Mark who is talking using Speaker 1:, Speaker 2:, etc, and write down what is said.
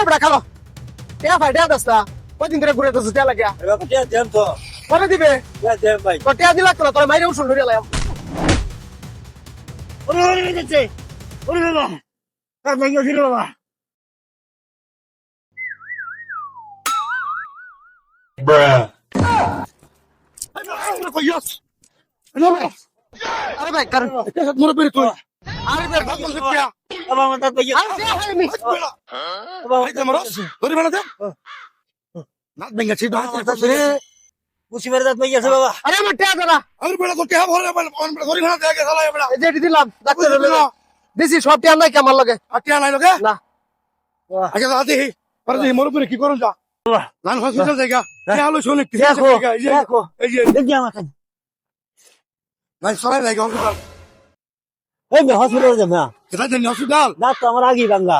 Speaker 1: বড় খালো টিয়া ভাই টিয়া দস্তা কদিন ধরে ঘুরে দস্তা টিয়া লাগিয়া
Speaker 2: বাবা টিয়া দেন তো
Speaker 1: পরে দিবে
Speaker 2: দেন ভাই
Speaker 1: তো টিয়া দিলা তো তোর মাইরে উঠুন ধরে লাম
Speaker 2: ওরে ওরে গেছে ওরে বাবা কাজ নাই গেছিল বাবা
Speaker 1: আরে ভাই কারণ
Speaker 2: মোর বেরে তো
Speaker 1: আরে ভাই ভাগ বলতে টিয়া
Speaker 2: বাবা আমার দাঁত ভাইয়া
Speaker 1: আরে টিয়া ভাই মি
Speaker 2: বাবা
Speaker 3: ভাই তোমার ধরে বেলা দে না ভেঙে ছিল
Speaker 2: বুঝি মেরে দাঁত ভাইয়া আছে বাবা
Speaker 1: আরে আমার টিয়া দাদা
Speaker 3: আর বেলা তো টিয়া ভরে ধরে বেলা দেখে সালা বেলা
Speaker 1: এই যে দিলাম ডাক্তার দিছি সব টিয়া নাই কেমন লাগে
Speaker 3: আর টিয়া নাই লগে
Speaker 1: না
Speaker 3: আচ্ছা দাদি পরে দেখি মোর উপরে কি করুন যা লাল হসপিটাল জায়গা টিয়া হলো শুনে কি
Speaker 2: দেখো
Speaker 3: এই যে
Speaker 2: দেখো
Speaker 3: এই যে
Speaker 2: দেখি আমার কাছে
Speaker 3: নাই সরাই লাগে হসপিটাল
Speaker 2: এই মে হসপিটাল যাবে না
Speaker 3: এটা জানি হসপিটাল
Speaker 2: দাঁত তো আমার আগেই ভাঙ্গা